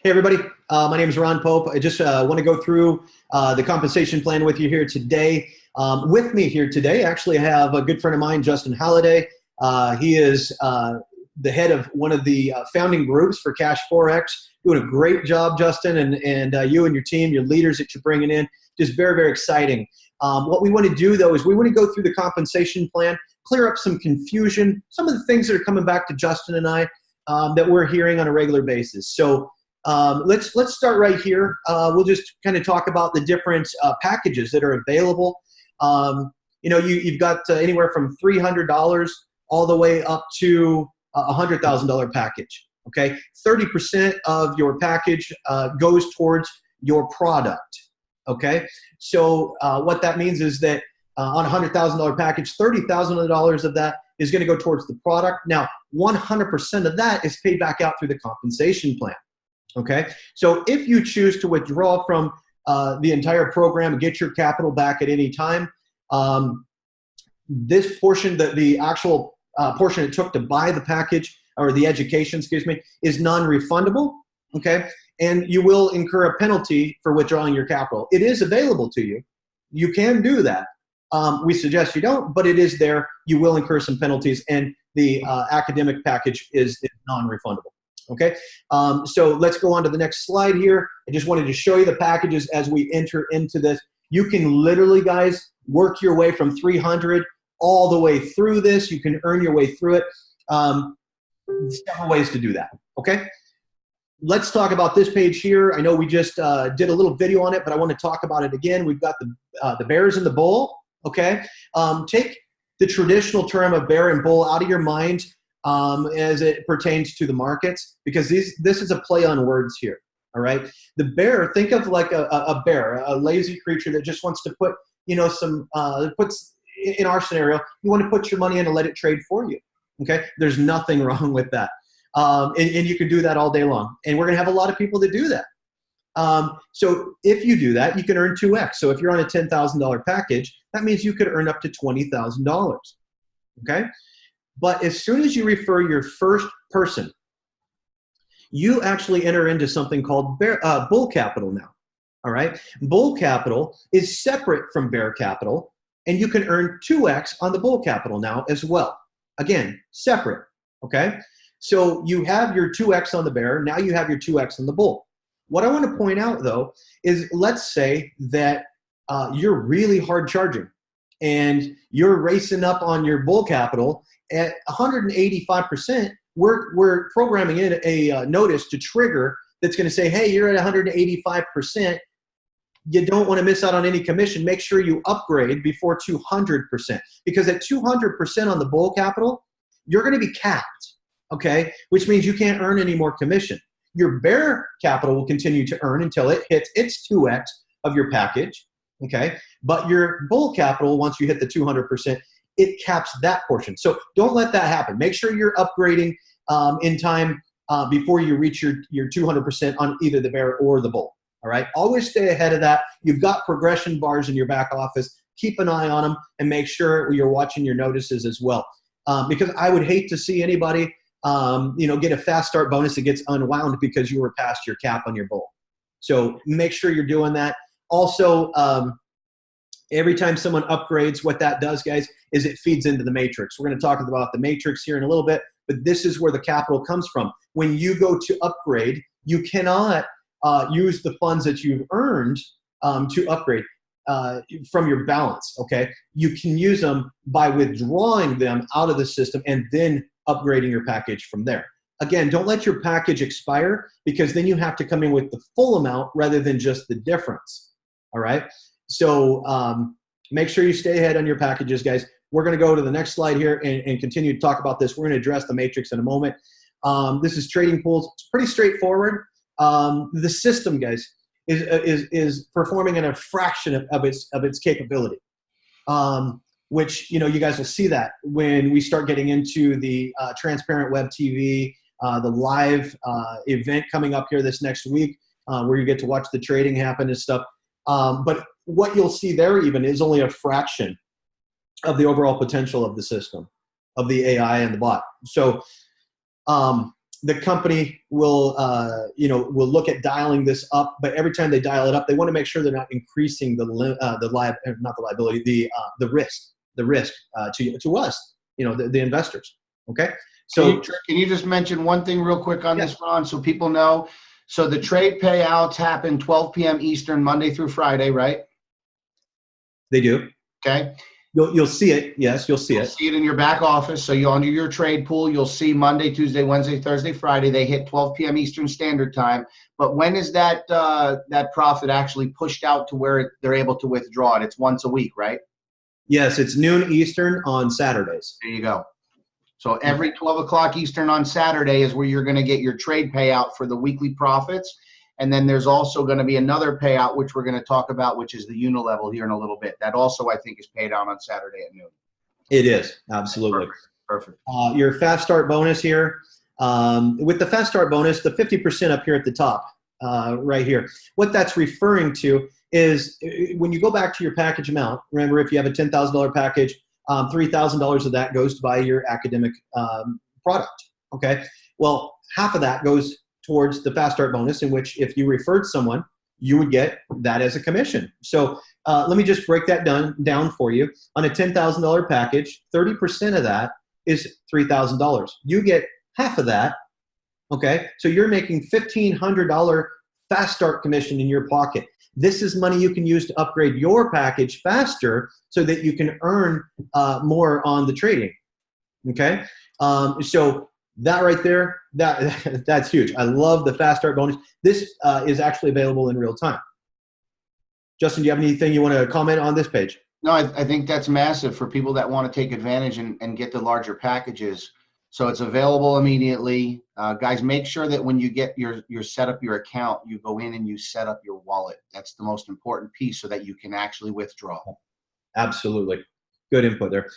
Hey, everybody. My name is Ron Pope. I just want to go through the compensation plan with you here today. With me here today, actually, I have a good friend of mine, Justin Halliday. He is the head of one of the founding groups for Cash Forex. Doing a great job, Justin, and you and your team, your leaders that you're bringing in, just very, very exciting. What we want to do, though, is we want to go through the compensation plan, clear up some confusion, some of the things that are coming back to Justin and I that we're hearing on a regular basis. So let's start right here. We'll just kind of talk about the different packages that are available. You've got anywhere from $300 all the way up to a $100,000 package. Okay, 30% of your package goes towards your product. Okay, so what that means is that on a $100,000 package, $30,000 of that is going to go towards the product. Now, 100% of that is paid back out through the compensation plan. Okay, so if you choose to withdraw from the entire program and get your capital back at any time, this portion, the actual portion it took to buy the package or the education, excuse me, is non-refundable. Okay, and you will incur a penalty for withdrawing your capital. It is available to you. You can do that. We suggest you don't, but it is there. You will incur some penalties, and the academic package is non-refundable. Okay, so let's go on to the next slide here. I just wanted to show you the packages as we enter into this. You can literally, guys, work your way from 300 all the way through this. You can earn your way through it. Several ways to do that. Okay, let's talk about this page here. I know we just did a little video on it, but I want to talk about it again. We've got the bears and the bull. Okay, take the traditional term of bear and bull out of your mind as it pertains to the markets, because this is a play on words here. All right, the bear, think of like a bear, a lazy creature that just wants to put, puts in our scenario, you want to put your money in and let it trade for you. Okay, there's nothing wrong with that, and you can do that all day long, and we're gonna have a lot of people that do that. So if you do that, you can earn 2x. So if you're on a $10,000 package, that means you could earn up to $20,000. Okay, but as soon as you refer your first person, you actually enter into something called bull capital now. All right, bull capital is separate from bear capital, and you can earn 2x on the bull capital now as well. Again, separate. Okay, so you have your 2x on the bear. Now you have your 2x on the bull. What I want to point out, though, is let's say that you're really hard charging and you're racing up on your bull capital at 185%. We're programming in a notice to trigger that's going to say, hey, you're at 185%. You don't want to miss out on any commission. Make sure you upgrade before 200%, because at 200% on the bull capital, you're going to be capped, okay, which means you can't earn any more commission. Your bear capital will continue to earn until it hits its 2x of your package, okay, but your bull capital, once you hit the 200%, it caps that portion. So don't let that happen. Make sure you're upgrading in time before you reach your 200% on either the bear or the bull. All right, always stay ahead of that. You've got progression bars in your back office. Keep an eye on them and make sure you're watching your notices as well. Because I would hate to see anybody get a fast start bonus that gets unwound because you were past your cap on your bull. So make sure you're doing that. Also, every time someone upgrades, what that does, guys, is it feeds into the matrix. We're going to talk about the matrix here in a little bit, but this is where the capital comes from. When you go to upgrade, you cannot use the funds that you've earned to upgrade from your balance, okay? You can use them by withdrawing them out of the system and then upgrading your package from there. Again, don't let your package expire, because then you have to come in with the full amount rather than just the difference, all right? So make sure you stay ahead on your packages, guys. We're going to go to the next slide here and continue to talk about this. We're going to address the matrix in a moment. This is trading pools. It's pretty straightforward. The system, guys, is performing at a fraction of its capability, which you guys will see that when we start getting into the Transparent Web TV, the live event coming up here this next week, where you get to watch the trading happen and stuff. But what you'll see there even is only a fraction of the overall potential of the system, of the AI and the bot. So the company will, will look at dialing this up, but every time they dial it up, they want to make sure they're not increasing not the liability, the risk to us, the investors. Okay. So can you just mention one thing real quick on yes. this, Ron, so people know? So the trade payouts happen 12 p.m. Eastern, Monday through Friday, right? They do. Okay. You'll see it. Yes, you'll see it. See it in your back office. So you under your trade pool, you'll see Monday, Tuesday, Wednesday, Thursday, Friday. They hit 12 p.m. Eastern Standard Time. But when is that profit actually pushed out to where they're able to withdraw it? It's once a week, right? Yes, it's noon Eastern on Saturdays. There you go. So every 12 o'clock Eastern on Saturday is where you're going to get your trade payout for the weekly profits. And then there's also going to be another payout, which we're going to talk about, which is the unilevel here in a little bit. That also, I think, is paid out on Saturday at noon. It is, absolutely. Perfect. Your fast start bonus here. With the fast start bonus, the 50% up here at the top, right here, what that's referring to is when you go back to your package amount, remember if you have a $10,000 package, $3,000 of that goes to buy your academic product, okay? Well, half of that goes towards the fast start bonus, in which if you referred someone, you would get that as a commission. So let me just break that down for you. On a $10,000 package, 30% of that is $3,000. You get half of that, okay? So you're making $1,500 fast start commission in your pocket. This is money you can use to upgrade your package faster so that you can earn more on the trading, okay? So that right there, that's huge. I love the fast start bonus. This is actually available in real time. Justin, do you have anything you want to comment on this page? No, I think that's massive for people that want to take advantage and get the larger packages. So it's available immediately. Guys, make sure that when you get your set up your account, you go in and you set up your wallet. That's the most important piece so that you can actually withdraw. Absolutely. Good input there.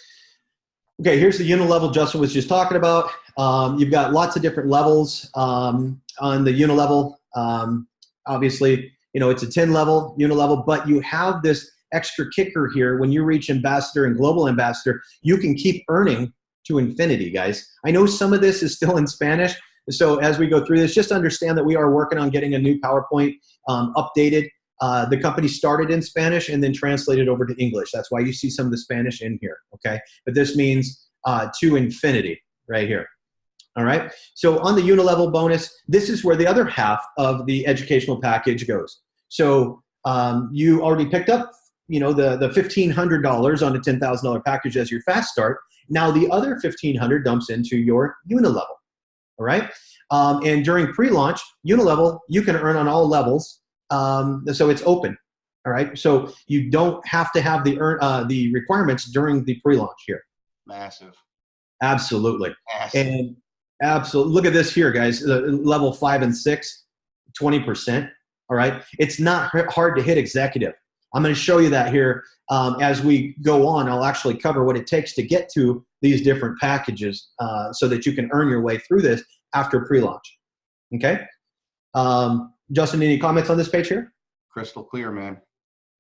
Okay, here's the unilevel Justin was just talking about. You've got lots of different levels on the unilevel. Obviously, it's a 10 level unilevel, but you have this extra kicker here. When you reach ambassador and global ambassador, you can keep earning to infinity, guys. I know some of this is still in Spanish, so as we go through this, just understand that we are working on getting a new PowerPoint updated. The company started in Spanish and then translated over to English. That's why you see some of the Spanish in here, okay? But this means to infinity right here, all right? So on the unilevel bonus, this is where the other half of the educational package goes. So you already picked up, the $1,500 on a $10,000 package as your fast start. Now the other $1,500 dumps into your unilevel, all right? And during pre-launch, unilevel, you can earn on all levels. So it's open, all right? So you don't have to have the requirements during the pre-launch here. Massive. Absolutely. Massive. And absolutely, look at this here, guys. Level 5 and 6, 20%, all right? It's not hard to hit executive. I'm going to show you that here as we go on. I'll actually cover what it takes to get to these different packages so that you can earn your way through this after pre-launch, okay? Justin, any comments on this page here? Crystal clear, man.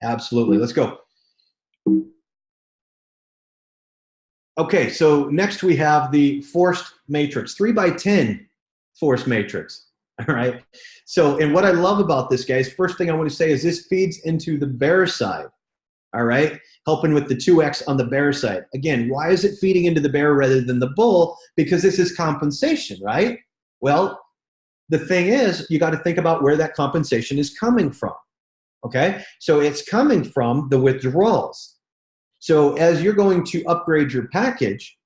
Absolutely. Let's go. Okay, so next we have the forced matrix, 3x10 forced matrix. All right. So, and what I love about this, guys, first thing I want to say is this feeds into the bear side. All right. Helping with the 2x on the bear side. Again, why is it feeding into the bear rather than the bull? Because this is compensation, right? Well, the thing is, you got to think about where that compensation is coming from. Okay. So it's coming from the withdrawals. So as you're going to upgrade your package,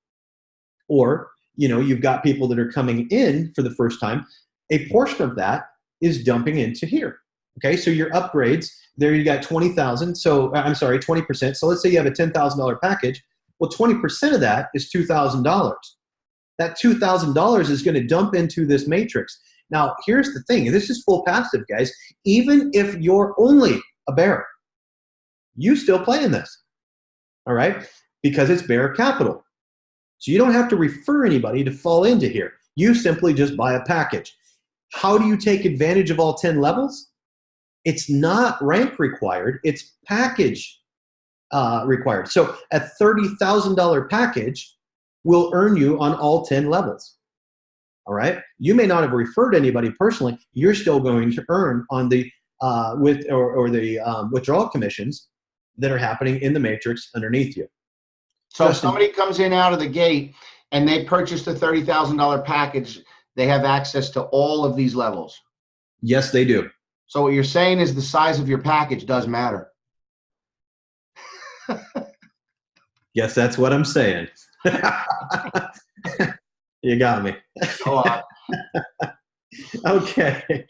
or, you've got people that are coming in for the first time, a portion of that is dumping into here. Okay, so your upgrades, there you got 20,000. So I'm sorry, 20%. So let's say you have a $10,000 package. Well, 20% of that is $2,000. That $2,000 is going to dump into this matrix. Now, here's the thing. This is full passive, guys. Even if you're only a bear, you still play in this. All right, because it's bear capital. So you don't have to refer anybody to fall into here. You simply just buy a package. How do you take advantage of all 10 levels? It's not rank required, it's package required. So a $30,000 package will earn you on all 10 levels. All right. You may not have referred anybody personally. You're still going to earn on the the withdrawal commissions that are happening in the matrix underneath you. So Justin, if somebody comes in out of the gate and they purchased a $30,000 package, they have access to all of these levels. yes, they do. So what you're saying is the size of your package does matter. Yes, that's what I'm saying. You got me. Go on. Okay.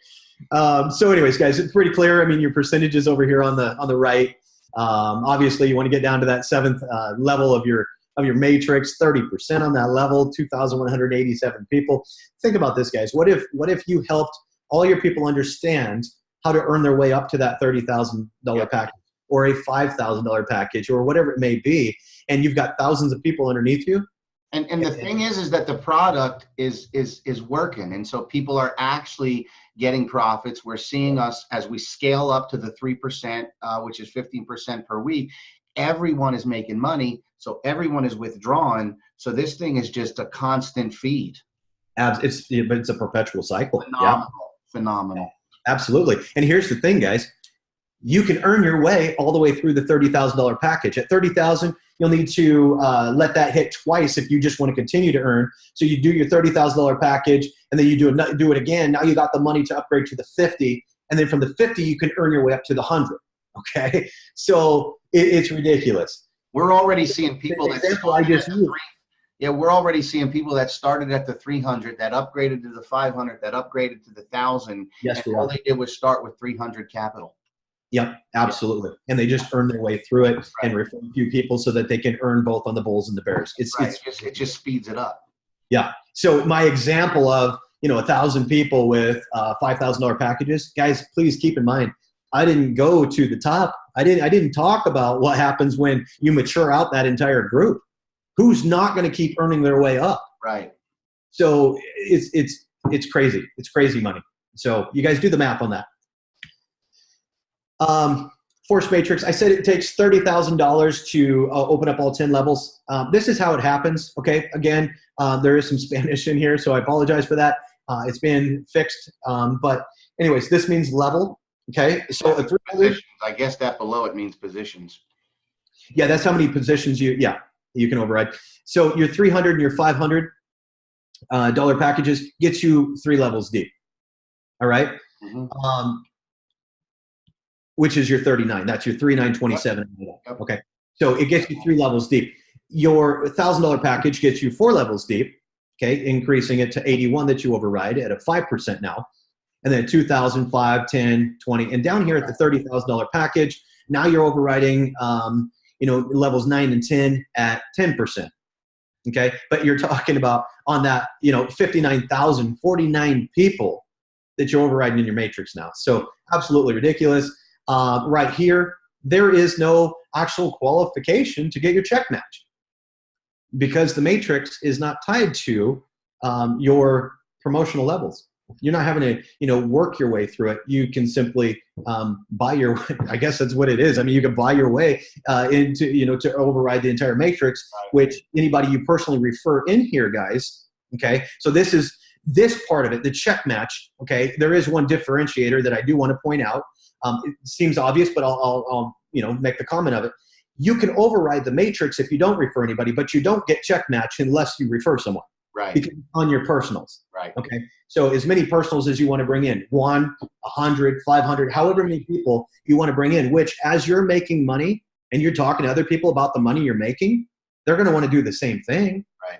So anyways, guys, it's pretty clear. I mean, your percentages over here on the right. Obviously, you want to get down to that seventh level of your matrix, 30% on that level, 2,187 people. Think about this, guys. What if you helped all your people understand how to earn their way up to that $30,000 package, or a $5,000 package, or whatever it may be, and you've got thousands of people underneath you? And the thing is that the product is working, and so people are actually getting profits. We're seeing us as we scale up to the 3%, which is 15% per week. Everyone is making money, so everyone is withdrawn. So this thing is just a constant feed. But it's a perpetual cycle. Phenomenal. Absolutely. And here's the thing, guys. You can earn your way all the way through the $30,000 package. At $30,000, you'll need to let that hit twice if you just want to continue to earn. So you do your $30,000 package, and then you do it again. Now you got the money to upgrade to the 50, and then from the 50, you can earn your way up to the 100. Okay, so it's ridiculous. We're already seeing people that we're already seeing people that started at the 300, that upgraded to the 500, that upgraded to the 1,000. Yes, and all they did was start with 300 capital. Yep, absolutely. And they just earn their way through it and refer a few people so that they can earn both on the bulls and the bears. It just speeds it up. Yeah. So my example of 1,000 people with $5,000 packages, guys, please keep in mind, I didn't go to the top. I didn't talk about what happens when you mature out that entire group. Who's not going to keep earning their way up? Right. So it's crazy. It's crazy money. So you guys do the math on that. Force Matrix, I said it takes $30,000 to open up all 10 levels. This is how it happens. Okay. Again, there is some Spanish in here, so I apologize for that. It's been fixed. But anyways, this means level. Okay. So a 300, I guess that below it means positions. Yeah. That's how many positions you can override. So your 300 and your $500 dollar packages gets you 3 levels deep. All right. Mm-hmm. Which is your 39. That's your 3,927. Yep. Okay. So it gets you 3 levels deep. Your $1,000 package gets you 4 levels deep. Okay. Increasing it to 81 that you override at a 5% now. And then 2,000, 5, 10, 20. And down here at the $30,000 package, now you're overriding, levels 9 and 10 at 10%. Okay. But you're talking about on that, 59,000, 49 people that you're overriding in your matrix now. So absolutely ridiculous. Right here, there is no actual qualification to get your check match because the matrix is not tied to your promotional levels. You're not having to, work your way through it. You can simply buy your way. I guess that's what it is. I mean, you can buy your way into, to override the entire matrix, which anybody you personally refer in here, guys. Okay. So this part of it, the check match. Okay. There is one differentiator that I do want to point out. It seems obvious, but I'll make the comment of it. You can override the matrix if you don't refer anybody, but you don't get check match unless you refer someone. Right. Because on your personals. Right. Okay. So as many personals as you want to bring in, 1, 100, 500, however many people you want to bring in, which as you're making money and you're talking to other people about the money you're making, they're going to want to do the same thing. Right.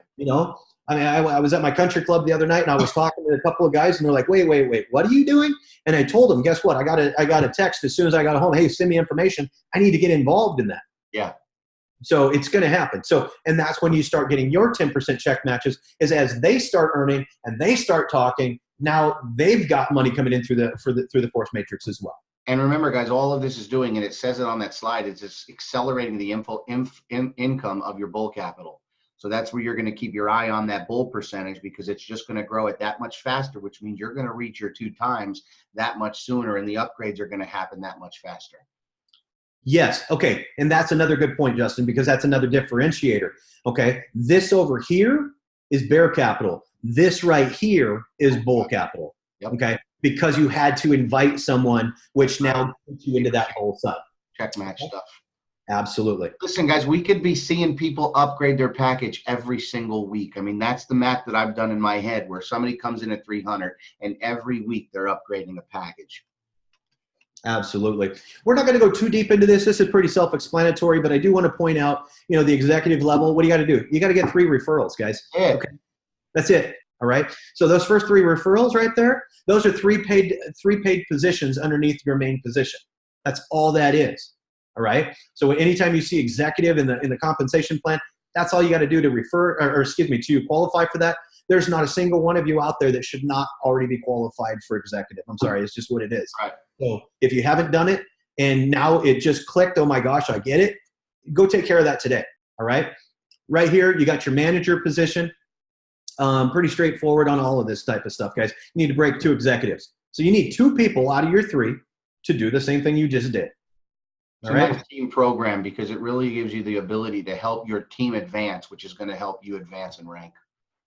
I mean, I was at my country club the other night and I was talking to a couple of guys and they're like, wait, what are you doing? And I told them, guess what? I got a text as soon as I got home. Hey, send me information. I need to get involved in that. Yeah. So it's going to happen. So, and that's when you start getting your 10% check matches is as they start earning and they start talking, now they've got money coming in through the Force Matrix as well. And remember, guys, all of this is doing, and it says it on that slide, it's just accelerating the income of your bull capital. So that's where you're going to keep your eye on that bull percentage because it's just going to grow at that much faster, which means you're going to reach your 2 times that much sooner, and the upgrades are going to happen that much faster. Yes. Okay. And that's another good point, Justin, because that's another differentiator. Okay. This over here is bear capital. This right here is bull capital. Yep. Okay. Because you had to invite someone, which now puts you into that bull side. Check match stuff. Absolutely. Listen, guys, we could be seeing people upgrade their package every single week. I mean, that's the math that I've done in my head, where somebody comes in at 300 and every week they're upgrading a package. Absolutely. We're not going to go too deep into this. This is pretty self-explanatory, but I do want to point out, the executive level, what do you got to do? You got to get 3 referrals, guys. Yeah. Okay. That's it. All right. So those first 3 referrals right there, those are 3 paid positions underneath your main position. That's all that is. All right. So anytime you see executive in the compensation plan, that's all you got to do to to qualify for that. There's not a single one of you out there that should not already be qualified for executive. I'm sorry. It's just what it is. Right. So if you haven't done it and now it just clicked, oh my gosh, I get it. Go take care of that today. All right. Right here, you got your manager position. Pretty straightforward on all of this type of stuff, guys. You need to break 2 executives. So you need 2 people out of your 3 to do the same thing you just did. It's a nice team program because it really gives you the ability to help your team advance, which is going to help you advance in rank,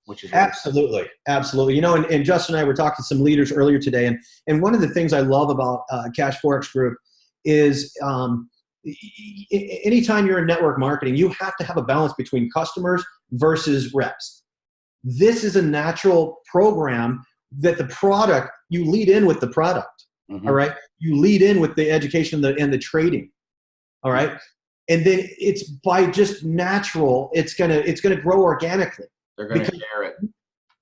which is absolutely. And Justin and I were talking to some leaders earlier today, and one of the things I love about Cash Forex Group is anytime you're in network marketing, you have to have a balance between customers versus reps. This is a natural program that the product, you lead in with the product. Mm-hmm. All right. You lead in with the education and the trading. All right. And then it's by just natural, it's gonna grow organically. They're going to share it.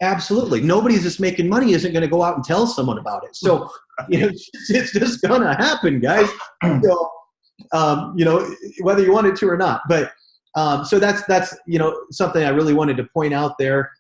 Absolutely. Nobody's just making money isn't going to go out and tell someone about it. So, it's just going to happen, guys. So, whether you want it to or not. But so that's something I really wanted to point out there,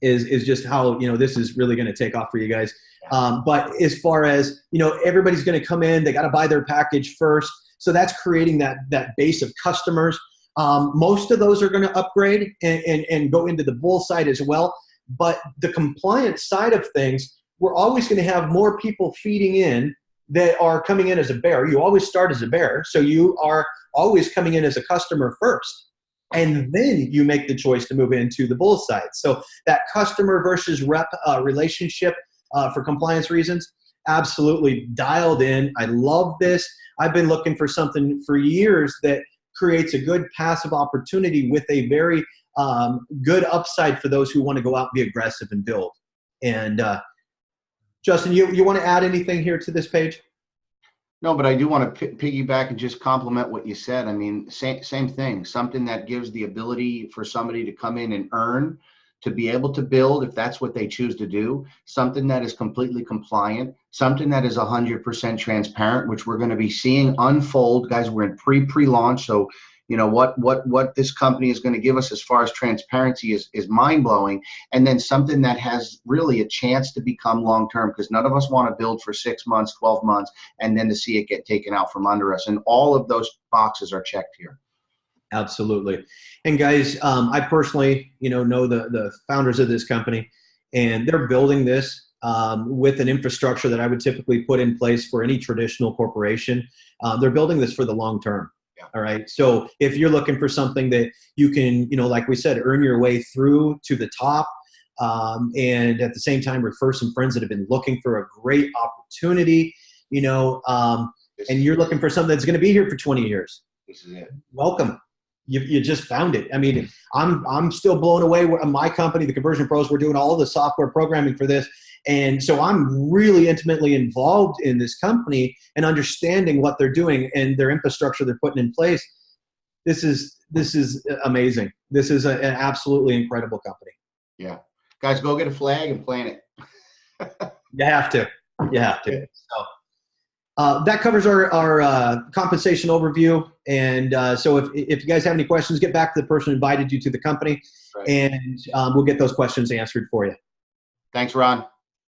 is just how, this is really going to take off for you guys. But as far as, everybody's going to come in, they got to buy their package first. So that's creating that base of customers. Most of those are going to upgrade and go into the bull side as well. But the compliance side of things, we're always going to have more people feeding in that are coming in as a bear. You always start as a bear. So you are always coming in as a customer first. And then you make the choice to move into the bull side. So that customer versus rep relationship for compliance reasons, absolutely dialed in. I love this. I've been looking for something for years that creates a good passive opportunity with a very good upside for those who want to go out and be aggressive and build. And Justin, you want to add anything here to this page? No, but I do want to piggyback and just compliment what you said. I mean, same thing, something that gives the ability for somebody to come in and earn, to be able to build if that's what they choose to do, something that is completely compliant, something that is 100% transparent, which we're going to be seeing unfold. Guys, we're in pre-launch, so what this company is going to give us as far as transparency is mind-blowing. And then something that has really a chance to become long-term, because none of us want to build for 6 months, 12 months, and then to see it get taken out from under us. And all of those boxes are checked here. Absolutely. And guys, I personally, know the founders of this company, and they're building this with an infrastructure that I would typically put in place for any traditional corporation. They're building this for the long term. Yeah. All right. So if you're looking for something that you can, like we said, earn your way through to the top, and at the same time refer some friends that have been looking for a great opportunity, and you're looking for something that's going to be here for 20 years. This is it. Welcome. You just found it. I mean, I'm still blown away. My company, the Conversion Pros, we're doing all the software programming for this. And so I'm really intimately involved in this company and understanding what they're doing and their infrastructure they're putting in place. This is amazing. This is an absolutely incredible company. Yeah. Guys, go get a flag and plant it. You have to. So that covers our compensation overview. And so if you guys have any questions, get back to the person who invited you to the company, right, and we'll get those questions answered for you. Thanks, Ron.